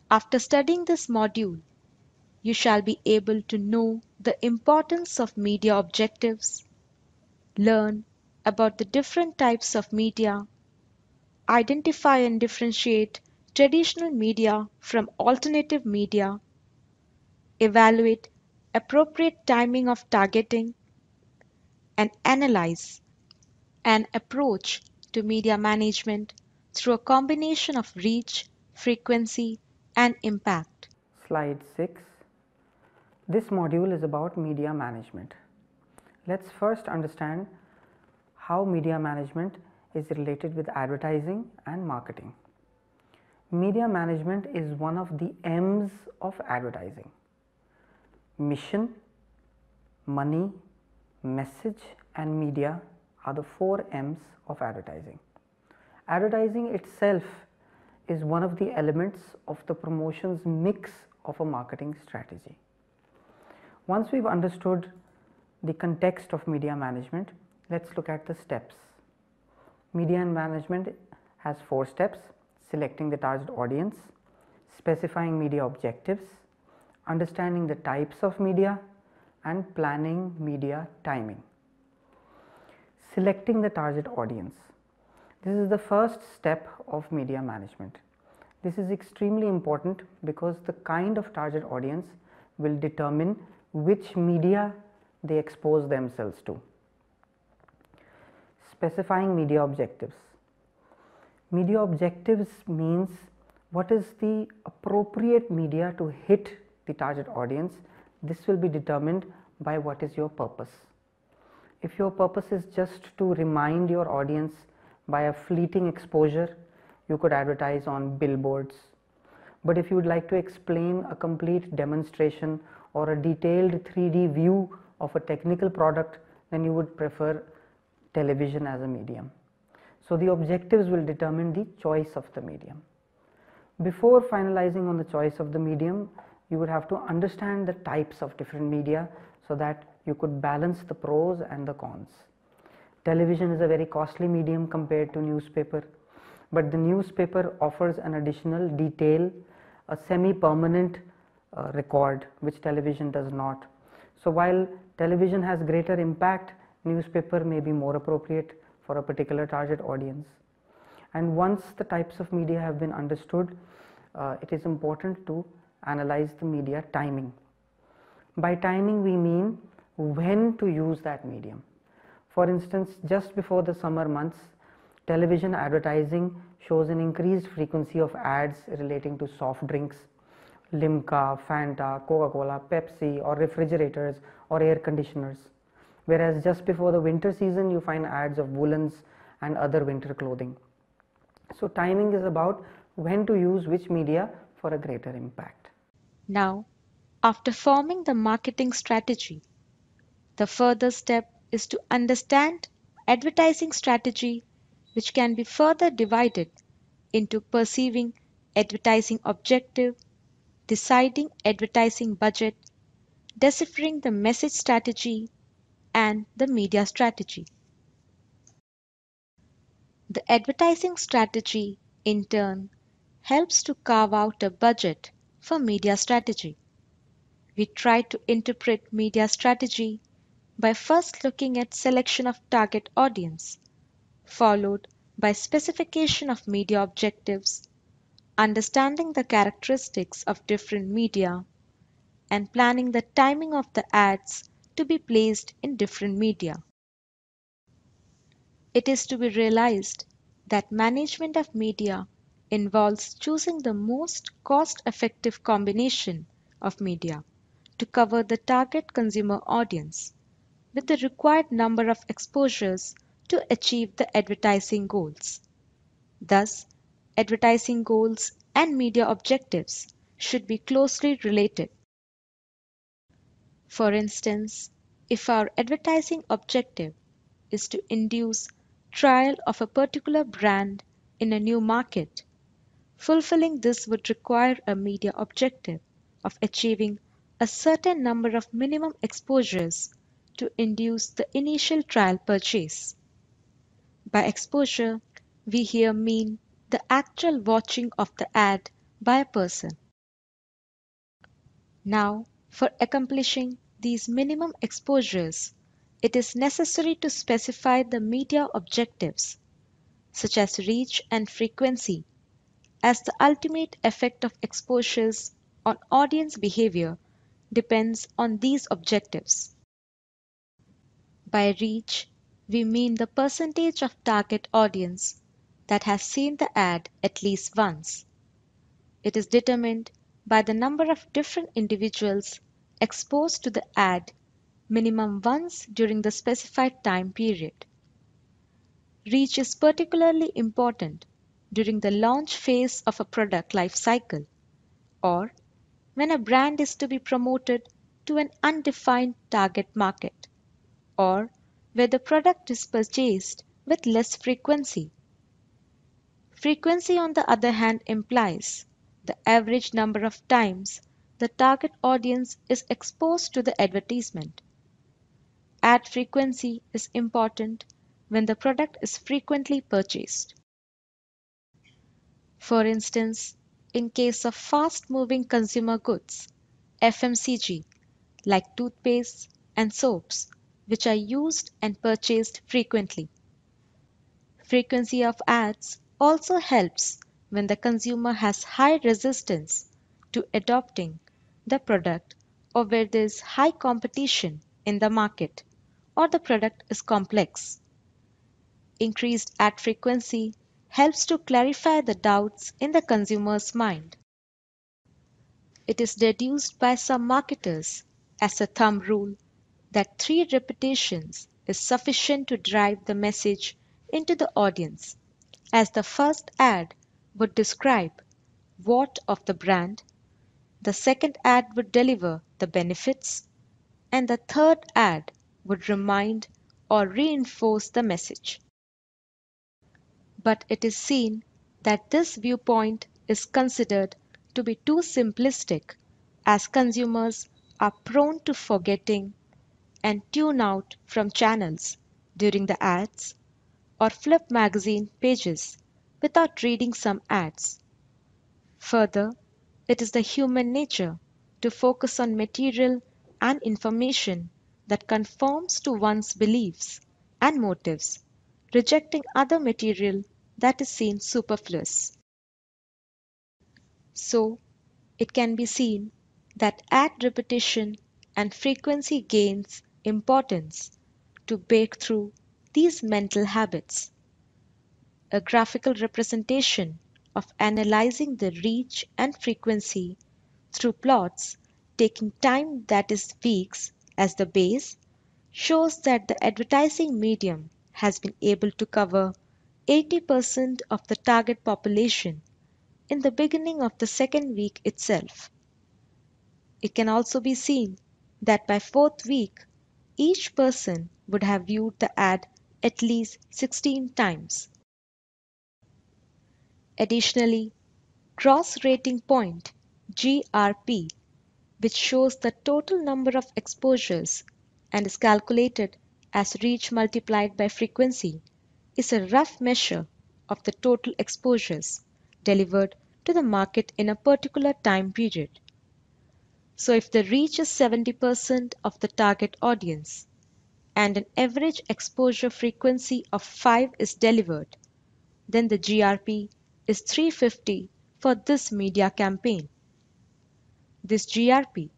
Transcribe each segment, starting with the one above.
After studying this module, you shall be able to know the importance of media objectives, learn about the different types of media, identify and differentiate traditional media from alternative media, evaluate appropriate timing of targeting, and analyze an approach to media management through a combination of reach, frequency, and impact. Slide 6. This module is about media management. Let's first understand how media management is related with advertising and marketing. Media management is one of the M's of advertising. Mission, money, message and media are the 4 M's of advertising. Advertising itself is one of the elements of the promotions mix of a marketing strategy. Once we've understood the context of media management, let's look at the steps. Media management has 4 steps: selecting the target audience, specifying media objectives, understanding the types of media, and planning media timing. Selecting the target audience. This is the first step of media management. This is extremely important because the kind of target audience will determine which media they expose themselves to. Specifying media objectives. Media objectives means what is the appropriate media to hit the target audience. This will be determined by what is your purpose. If your purpose is just to remind your audience by a fleeting exposure, you could advertise on billboards. But if you would like to explain a complete demonstration or a detailed 3D view of a technical product, then you would prefer television as a medium. So the objectives will determine the choice of the medium. Before finalizing on the choice of the medium, you would have to understand the types of different media so that you could balance the pros and the cons. Television is a very costly medium compared to newspaper, but the newspaper offers an additional detail, a semi-permanent record, which television does not. So while television has greater impact, newspaper may be more appropriate for a particular target audience. And once the types of media have been understood, it is important to analyze the media timing. By timing we mean when to use that medium. For instance, just before the summer months, television advertising shows an increased frequency of ads relating to soft drinks, Limca, Fanta, Coca-Cola, Pepsi, or refrigerators or air conditioners. Whereas just before the winter season, you find ads of woolens and other winter clothing. So timing is about when to use which media for a greater impact. Now, after forming the marketing strategy, the further step is to understand advertising strategy, which can be further divided into perceiving advertising objective, deciding advertising budget, deciphering the message strategy, and the media strategy. The advertising strategy, in turn, helps to carve out a budget for media strategy. We try to interpret media strategy by first looking at selection of target audience, followed by specification of media objectives, understanding the characteristics of different media, and planning the timing of the ads to be placed in different media. It is to be realized that management of media involves choosing the most cost-effective combination of media to cover the target consumer audience with the required number of exposures to achieve the advertising goals. Thus, advertising goals and media objectives should be closely related. For instance, if our advertising objective is to induce trial of a particular brand in a new market, fulfilling this would require a media objective of achieving a certain number of minimum exposures to induce the initial trial purchase. By exposure, we here mean the actual watching of the ad by a person. Now, for accomplishing these minimum exposures, it is necessary to specify the media objectives, such as reach and frequency, as the ultimate effect of exposures on audience behavior depends on these objectives. By reach, we mean the percentage of target audience that has seen the ad at least once. It is determined by the number of different individuals exposed to the ad minimum once during the specified time period. Reach is particularly important during the launch phase of a product life cycle, or when a brand is to be promoted to an undefined target market, or where the product is purchased with less frequency. Frequency, on the other hand, implies the average number of times the target audience is exposed to the advertisement. Ad frequency is important when the product is frequently purchased. For instance, in case of fast-moving consumer goods, FMCG, like toothpaste and soaps, which are used and purchased frequently. Frequency of ads also helps when the consumer has high resistance to adopting the product, or where there is high competition in the market or the product is complex. Increased ad frequency helps to clarify the doubts in the consumer's mind. It is deduced by some marketers as a thumb rule that 3 repetitions is sufficient to drive the message into the audience, as the first ad would describe what of the brand, the second ad would deliver the benefits, and the third ad would remind or reinforce the message. But it is seen that this viewpoint is considered to be too simplistic, as consumers are prone to forgetting and tune out from channels during the ads or flip magazine pages without reading some ads. Further, it is the human nature to focus on material and information that conforms to one's beliefs and motives, rejecting other material that is seen superfluous. So, it can be seen that ad repetition and frequency gains importance to break through these mental habits. A graphical representation of analyzing the reach and frequency through plots taking time, that is weeks, as the base, shows that the advertising medium has been able to cover 80% of the target population in the beginning of the second week itself. It can also be seen that by fourth week, each person would have viewed the ad at least 16 times. Additionally, gross rating point (GRP), which shows the total number of exposures and is calculated as reach multiplied by frequency, is a rough measure of the total exposures delivered to the market in a particular time period. So if the reach is 70% of the target audience and an average exposure frequency of 5 is delivered, then the GRP is 350 for this media campaign. This GRP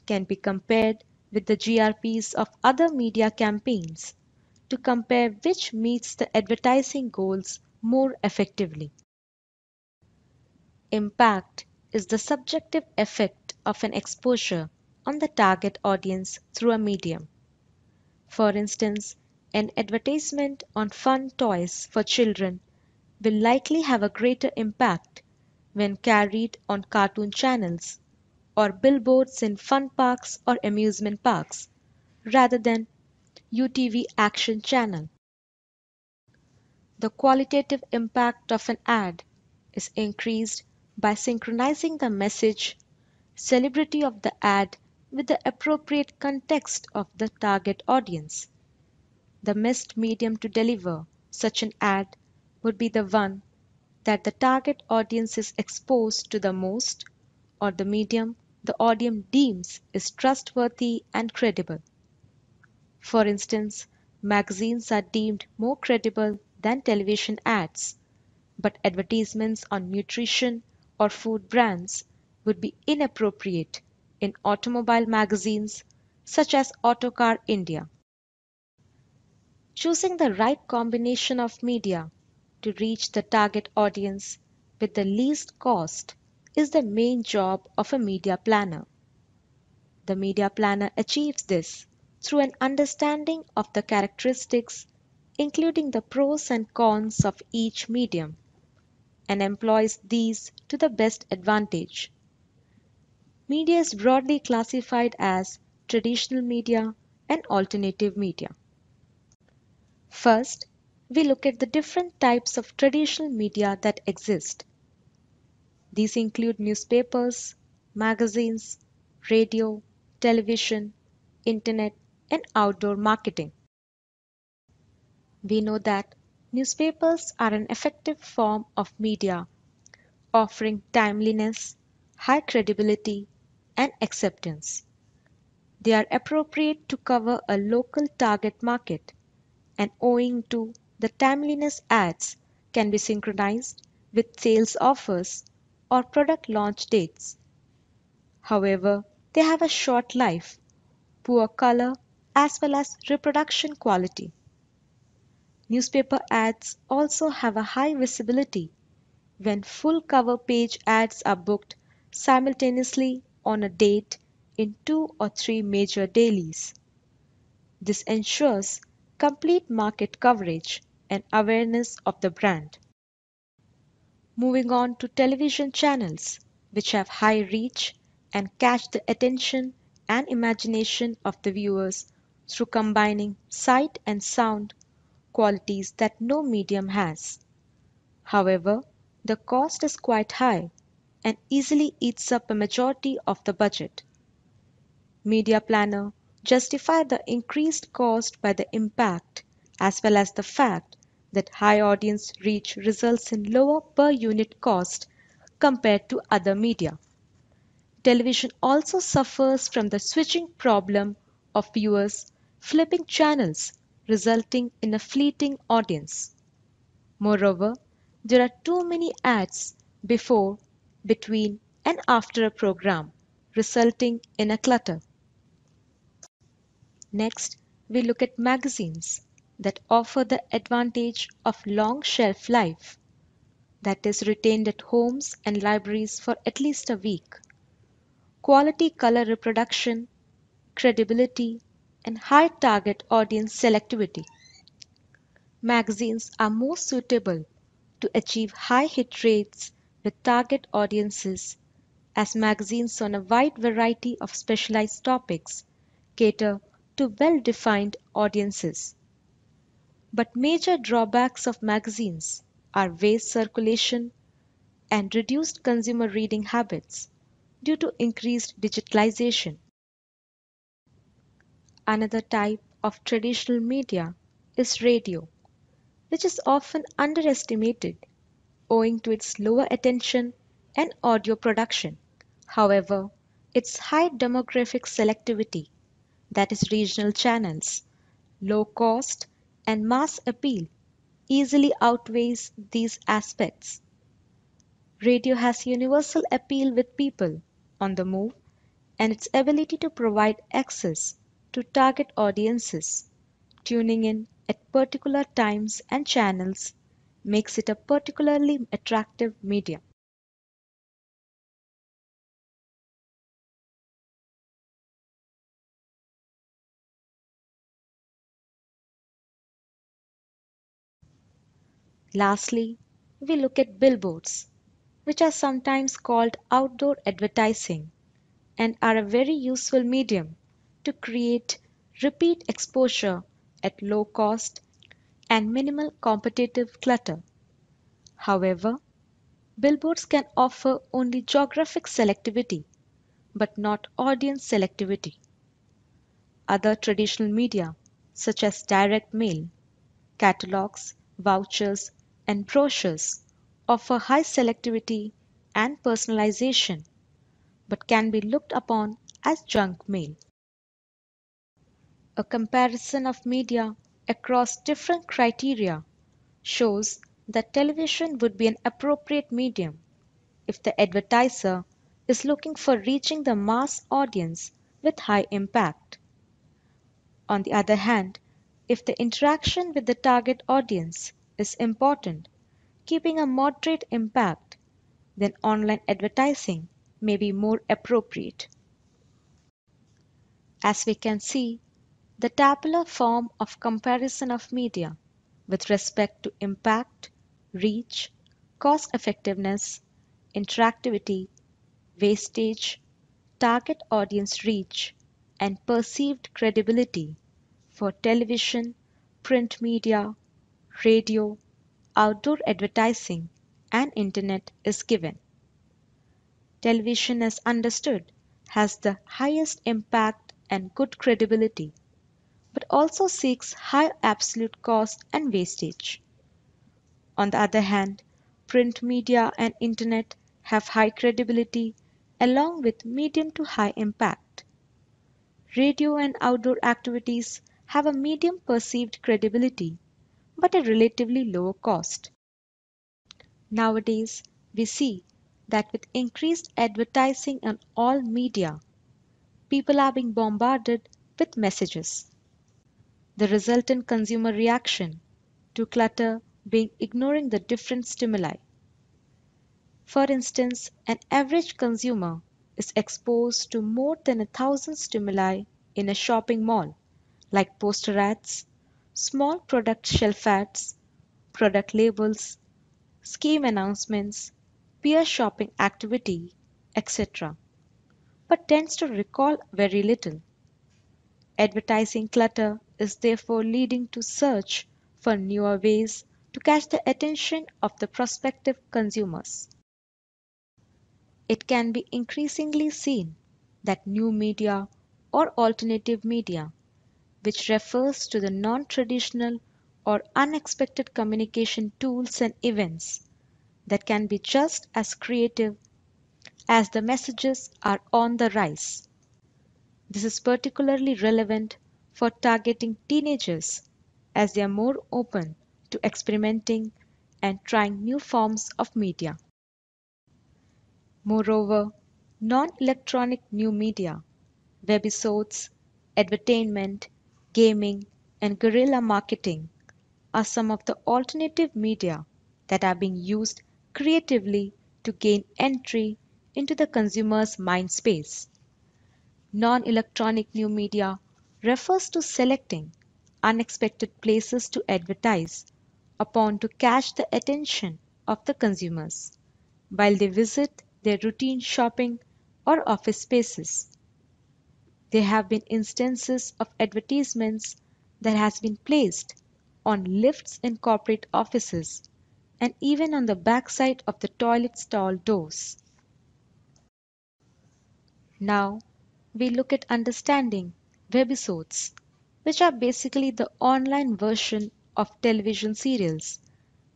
can be compared with the GRPs of other media campaigns to compare which meets the advertising goals more effectively. Impact is the subjective effect of an exposure on the target audience through a medium. For instance, an advertisement on fun toys for children will likely have a greater impact when carried on cartoon channels or billboards in fun parks or amusement parks rather than UTV action channel. The qualitative impact of an ad is increased by synchronizing the message, celebrity of the ad with the appropriate context of the target audience. The best medium to deliver such an ad would be the one that the target audience is exposed to the most, or the medium the audience deems is trustworthy and credible. For instance, magazines are deemed more credible than television ads, but advertisements on nutrition or food brands would be inappropriate in automobile magazines such as Autocar India. Choosing the right combination of media to reach the target audience with the least cost is the main job of a media planner. The media planner achieves this through an understanding of the characteristics, including the pros and cons of each medium, and employs these to the best advantage. Media is broadly classified as traditional media and alternative media. First, we look at the different types of traditional media that exist. These include newspapers, magazines, radio, television, internet, and outdoor marketing. We know that newspapers are an effective form of media offering timeliness, high credibility, and acceptance. They are appropriate to cover a local target market, and owing to the timeliness ads can be synchronized with sales offers or product launch dates. However, they have a short life, poor color, as well as reproduction quality. Newspaper ads also have a high visibility when full cover page ads are booked simultaneously on a date in two or three major dailies. This ensures complete market coverage and awareness of the brand. Moving on to television channels, which have high reach and catch the attention and imagination of the viewers through combining sight and sound qualities that no medium has. However, the cost is quite high and easily eats up a majority of the budget. Media planner justify the increased cost by the impact as well as the fact that high audience reach results in lower per unit cost compared to other media. Television also suffers from the switching problem of viewers flipping channels, resulting in a fleeting audience. Moreover, there are too many ads before, between, and after a program, resulting in a clutter. Next, we look at magazines that offer the advantage of long shelf life, that is, retained at homes and libraries for at least a week. Quality color reproduction, credibility, and high target audience selectivity. Magazines are more suitable to achieve high hit rates with target audiences, as magazines on a wide variety of specialized topics cater to well defined audiences. But major drawbacks of magazines are waste circulation and reduced consumer reading habits due to increased digitalization. Another type of traditional media is radio, which is often underestimated owing to its lower attention and audio production. However, its high demographic selectivity, that is, regional channels, low cost, and mass appeal, easily outweighs these aspects. Radio has universal appeal with people on the move, and its ability to provide access to target audiences tuning in at particular times and channels makes it a particularly attractive medium. Lastly, we look at billboards, which are sometimes called outdoor advertising and are a very useful medium to create repeat exposure at low cost and minimal competitive clutter. However, billboards can offer only geographic selectivity but not audience selectivity. Other traditional media, such as direct mail, catalogs, vouchers, and brochures, offer high selectivity and personalization, but can be looked upon as junk mail. A comparison of media across different criteria shows that television would be an appropriate medium if the advertiser is looking for reaching the mass audience with high impact. On the other hand, if the interaction with the target audience is important, keeping a moderate impact, then online advertising may be more appropriate. As we can see, the tabular form of comparison of media with respect to impact, reach, cost effectiveness, interactivity, wastage, target audience reach, and perceived credibility for television, print media, radio, outdoor advertising, and internet is given. Television as understood has the highest impact and good credibility, but also seeks high absolute cost and wastage. On the other hand, print media and internet have high credibility along with medium to high impact. Radio and outdoor activities have a medium perceived credibility but a relatively lower cost. Nowadays, we see that with increased advertising on all media, people are being bombarded with messages. The resultant consumer reaction to clutter being ignoring the different stimuli. For instance, an average consumer is exposed to more than 1,000 stimuli in a shopping mall, like poster ads, small product shelf ads, product labels, scheme announcements, peer shopping activity, etc., but tends to recall very little. Advertising clutter is therefore leading to search for newer ways to catch the attention of the prospective consumers. It can be increasingly seen that new media or alternative media, which refers to the non-traditional or unexpected communication tools and events that can be just as creative as the messages, are on the rise. This is particularly relevant for targeting teenagers as they are more open to experimenting and trying new forms of media. Moreover, non-electronic new media, webisodes, edutainment, gaming, and guerrilla marketing are some of the alternative media that are being used creatively to gain entry into the consumer's mind space. Non-electronic new media refers to selecting unexpected places to advertise upon to catch the attention of the consumers while they visit their routine shopping or office spaces. There have been instances of advertisements that has been placed on lifts in corporate offices and even on the backside of the toilet stall doors. Now, we look at understanding webisodes, which are basically the online version of television serials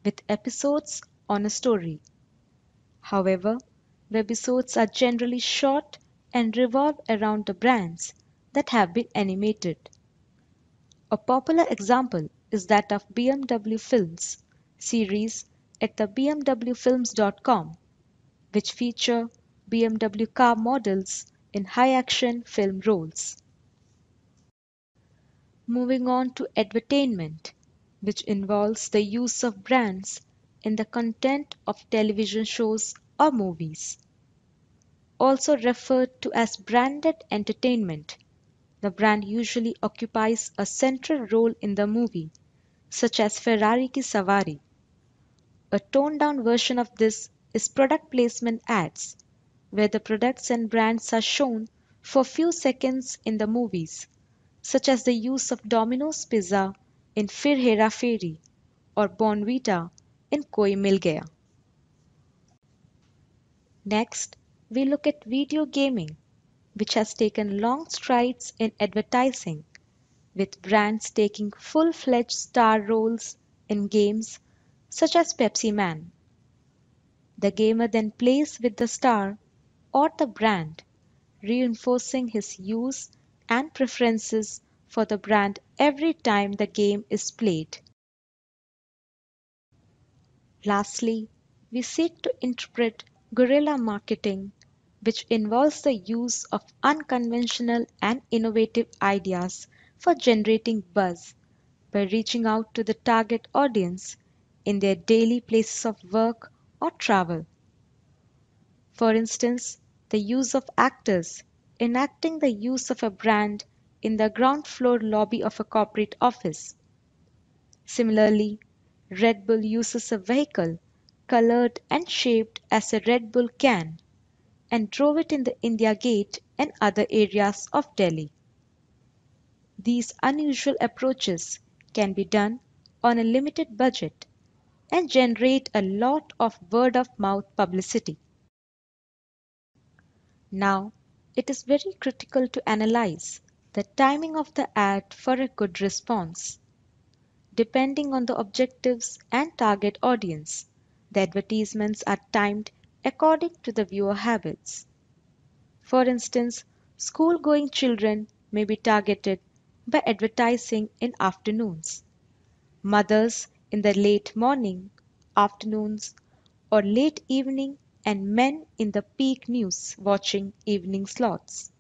with episodes on a story. However, webisodes are generally short and revolve around the brands that have been animated. A popular example is that of BMW Films series at the bmwfilms.com, which feature BMW car models in high-action film roles. Moving on to edutainment, which involves the use of brands in the content of television shows or movies. Also referred to as branded entertainment, the brand usually occupies a central role in the movie, such as Ferrari Ki Savari. A toned-down version of this is product placement ads, where the products and brands are shown for few seconds in the movies, such as the use of Domino's Pizza in Fir Hera Feri or Bonvita in Koi Mil Gaya. Next, we look at video gaming, which has taken long strides in advertising, with brands taking full-fledged star roles in games such as Pepsi Man. The gamer then plays with the star or the brand reinforcing his use and preferences for the brand every time the game is played. Lastly, we seek to interpret guerrilla marketing, which involves the use of unconventional and innovative ideas for generating buzz by reaching out to the target audience in their daily places of work or travel. For instance, the use of actors enacting the use of a brand in the ground floor lobby of a corporate office. Similarly, Red Bull uses a vehicle colored and shaped as a Red Bull can and drove it in the India Gate and other areas of Delhi. These unusual approaches can be done on a limited budget and generate a lot of word of mouth publicity. Now, it is very critical to analyze the timing of the ad for a good response. Depending on the objectives and target audience, the advertisements are timed according to the viewer habits. For instance, school-going children may be targeted by advertising in afternoons, mothers in the late morning, afternoons, or late evening, and men in the peak news watching evening slots.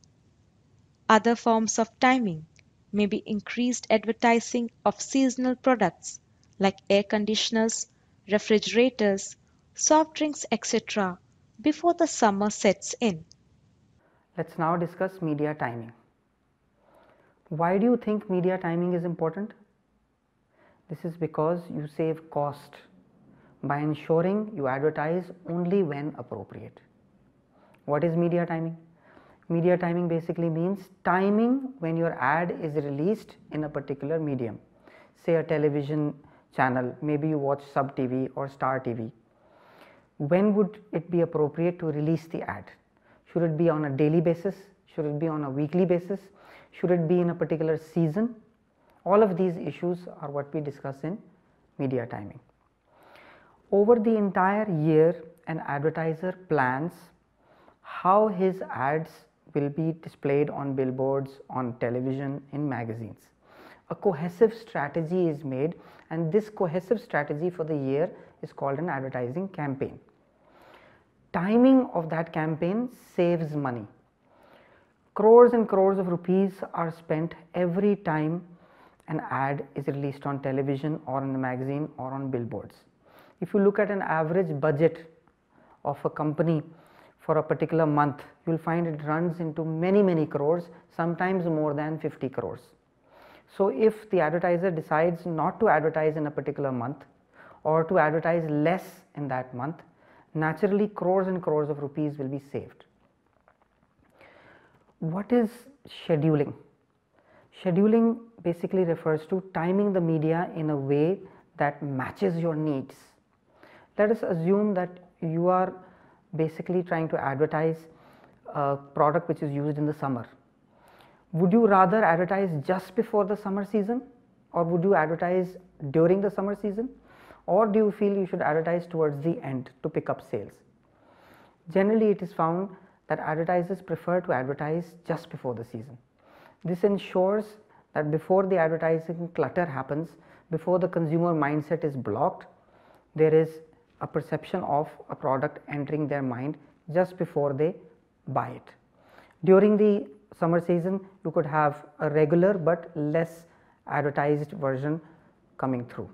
Other forms of timing may be increased advertising of seasonal products like air conditioners, refrigerators, soft drinks, etc., before the summer sets in. Let's now discuss media timing. Why do you think media timing is important? This is because you save cost by ensuring you advertise only when appropriate. What is media timing? Media timing basically means timing when your ad is released in a particular medium. Say a television channel, maybe you watch Sub TV or Star TV. When would it be appropriate to release the ad? Should it be on a daily basis? Should it be on a weekly basis? Should it be in a particular season? All of these issues are what we discuss in media timing. Over the entire year, an advertiser plans how his ads will be displayed on billboards, on television, in magazines. A cohesive strategy is made, and this cohesive strategy for the year is called an advertising campaign. Timing of that campaign saves money. Crores and crores of rupees are spent every time an ad is released on television or in the magazine or on billboards. If you look at an average budget of a company for a particular month, you will find it runs into many crores, sometimes more than 50 crores. So if the advertiser decides not to advertise in a particular month or to advertise less in that month, naturally crores and crores of rupees will be saved. What is scheduling? Scheduling basically refers to timing the media in a way that matches your needs. Let us assume that you are basically trying to advertise a product which is used in the summer. Would you rather advertise just before the summer season, or would you advertise during the summer season, or do you feel you should advertise towards the end to pick up sales? Generally, it is found that advertisers prefer to advertise just before the season. This ensures that before the advertising clutter happens, before the consumer mindset is blocked, there is a perception of a product entering their mind just before they buy it. During the summer season, you could have a regular but less advertised version coming through.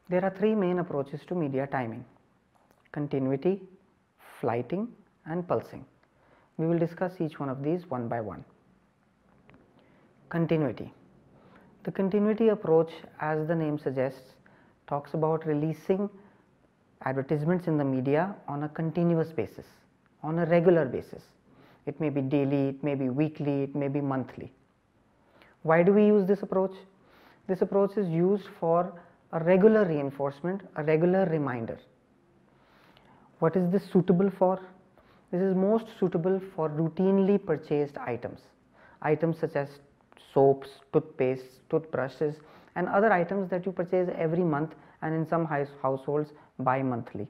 There are three main approaches to media timing: continuity, flighting, and pulsing. We will discuss each one of these one by one. Continuity. The continuity approach, as the name suggests, talks about releasing advertisements in the media on a continuous basis, on a regular basis. It may be daily, it may be weekly, it may be monthly. Why do we use this approach? This approach is used for a regular reinforcement, a regular reminder. What is this suitable for? This is most suitable for routinely purchased items. Items such as soaps, toothpaste, toothbrushes, and other items that you purchase every month, and in some households bi-monthly.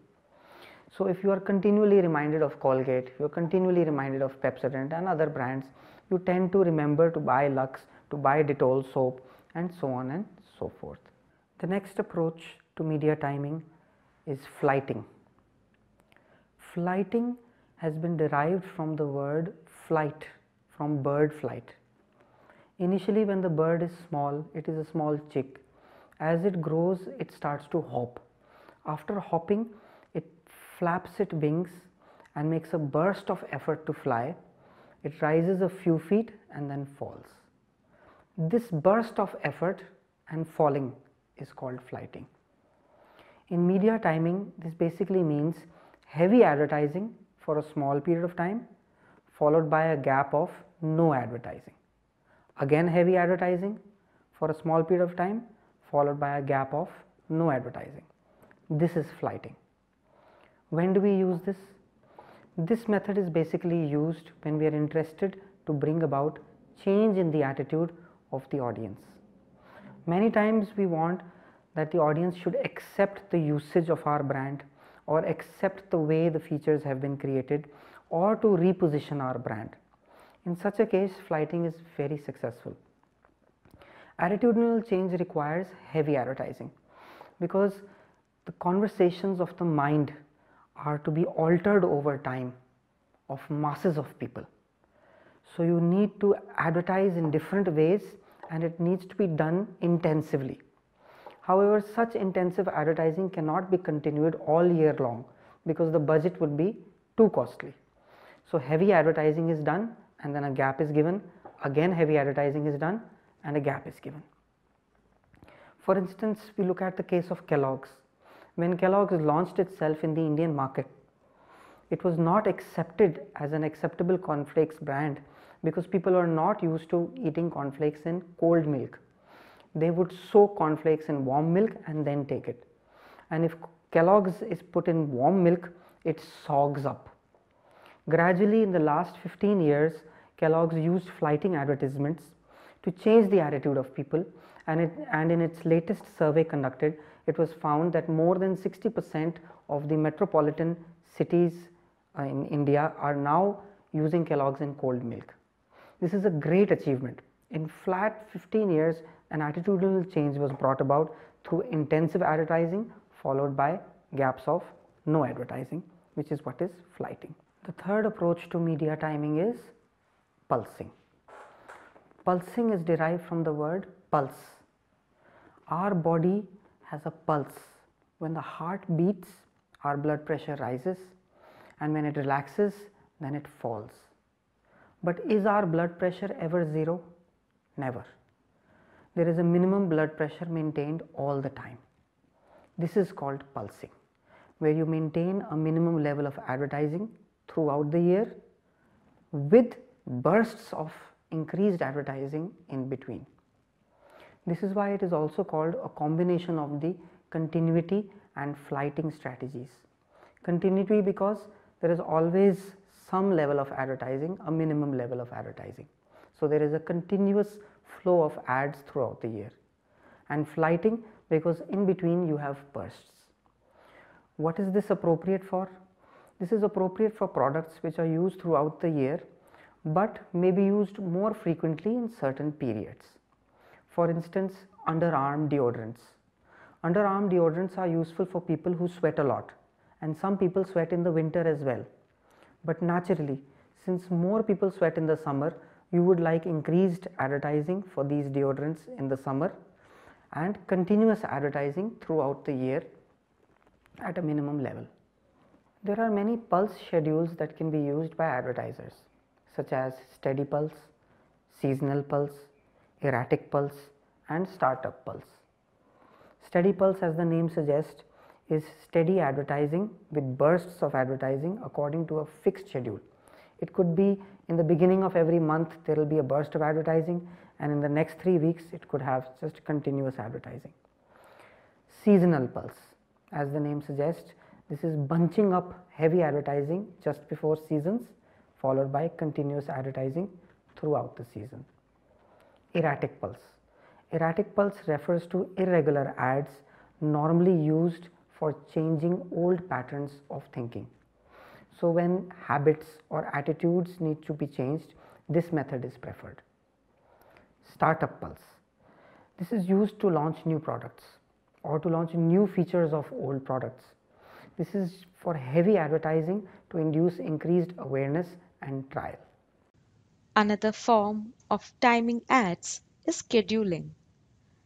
So if you are continually reminded of Colgate, you are continually reminded of Pepsodent and other brands, you tend to remember to buy Lux, to buy Dettol soap, and so on and so forth. The next approach to media timing is flighting. Flighting has been derived from the word flight, from bird flight. Initially, when the bird is small, it is a small chick. As it grows, it starts to hop. After hopping, it flaps its wings and makes a burst of effort to fly. It rises a few feet and then falls. This burst of effort and falling is called flighting. In media timing, this basically means heavy advertising for a small period of time, followed by a gap of no advertising. Again heavy advertising for a small period of time, followed by a gap of no advertising. This is flighting. When do we use this? This method is basically used when we are interested to bring about change in the attitude of the audience. Many times we want that the audience should accept the usage of our brand, or accept the way the features have been created, or to reposition our brand. In such a case, flighting is very successful. Attitudinal change requires heavy advertising, because the conversations of the mind are to be altered over time of masses of people. So you need to advertise in different ways, and it needs to be done intensively. However, such intensive advertising cannot be continued all year long, because the budget would be too costly. So heavy advertising is done and then a gap is given, again heavy advertising is done and a gap is given. For instance, we look at the case of Kellogg's. When Kellogg's launched itself in the Indian market, it was not accepted as an acceptable cornflakes brand, because people are not used to eating cornflakes in cold milk. They would soak cornflakes in warm milk and then take it. And if Kellogg's is put in warm milk, it sogs up. Gradually, in the last 15 years, Kellogg's used flighting advertisements to change the attitude of people, and in its latest survey conducted, it was found that more than 60% of the metropolitan cities in India are now using Kellogg's in cold milk. This is a great achievement. In flat 15 years, an attitudinal change was brought about through intensive advertising, followed by gaps of no advertising, which is what is flighting. The third approach to media timing is pulsing. Pulsing is derived from the word pulse. Our body has a pulse. When the heart beats, our blood pressure rises, and when it relaxes, then it falls. But is our blood pressure ever zero? Never. There is a minimum blood pressure maintained all the time. This is called pulsing, where you maintain a minimum level of advertising throughout the year with bursts of increased advertising in between. This is why it is also called a combination of the continuity and flighting strategies. Continuity because there is always some level of advertising, a minimum level of advertising. So there is a continuous flow of ads throughout the year. And flighting because in between you have bursts. What is this appropriate for? This is appropriate for products which are used throughout the year, but may be used more frequently in certain periods. For instance, underarm deodorants. Underarm deodorants are useful for people who sweat a lot, and some people sweat in the winter as well. But naturally, since more people sweat in the summer, you would like increased advertising for these deodorants in the summer and continuous advertising throughout the year at a minimum level. There are many pulse schedules that can be used by advertisers, such as steady pulse, seasonal pulse, erratic pulse, and startup pulse. Steady pulse, as the name suggests, is steady advertising with bursts of advertising according to a fixed schedule. It could be in the beginning of every month there will be a burst of advertising, and in the next 3 weeks it could have just continuous advertising. Seasonal pulse, as the name suggests, this is bunching up heavy advertising just before seasons, followed by continuous advertising throughout the season. Erratic pulse. Erratic pulse refers to irregular ads normally used for changing old patterns of thinking. So when habits or attitudes need to be changed, this method is preferred. Startup pulse. This is used to launch new products or to launch new features of old products. This is for heavy advertising to induce increased awareness and trial. Another form of timing ads is scheduling.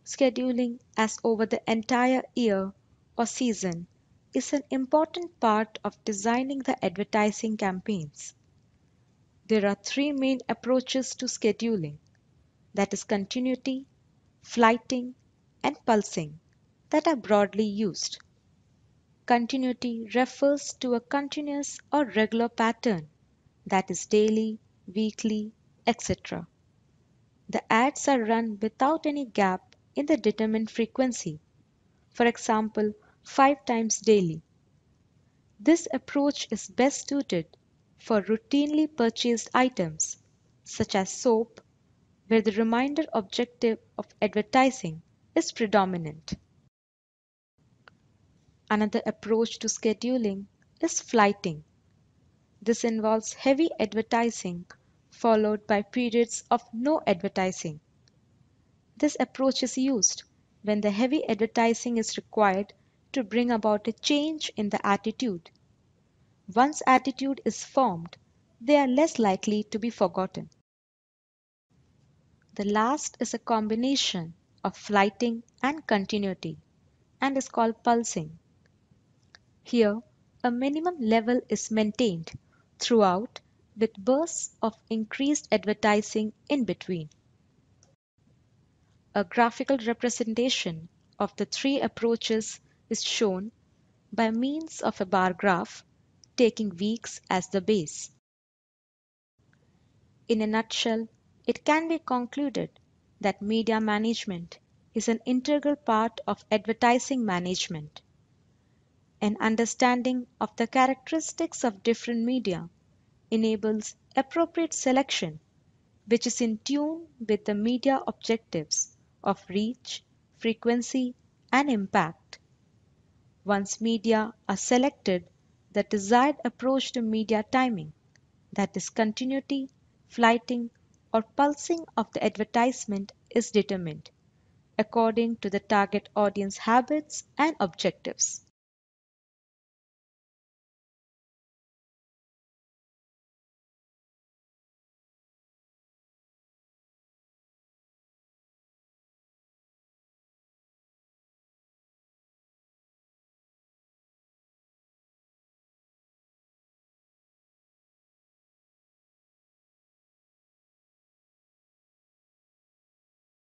Scheduling, as over the entire year or season, is an important part of designing the advertising campaigns. There are three main approaches to scheduling, that is continuity, flighting, and pulsing, that are broadly used. Continuity refers to a continuous or regular pattern, that is daily, weekly, etc. The ads are run without any gap in the determined frequency, for example, 5 times daily. This approach is best suited for routinely purchased items, such as soap, where the reminder objective of advertising is predominant. Another approach to scheduling is flighting. This involves heavy advertising followed by periods of no advertising. This approach is used when the heavy advertising is required to bring about a change in the attitude. Once attitude is formed, they are less likely to be forgotten. The last is a combination of flighting and continuity and is called pulsing. Here, a minimum level is maintained throughout with bursts of increased advertising in between. A graphical representation of the three approaches is shown by means of a bar graph taking weeks as the base. In a nutshell, it can be concluded that media management is an integral part of advertising management. An understanding of the characteristics of different media enables appropriate selection, which is in tune with the media objectives of reach, frequency, and impact. Once media are selected, the desired approach to media timing, that is continuity, flighting, or pulsing of the advertisement, is determined according to the target audience habits and objectives.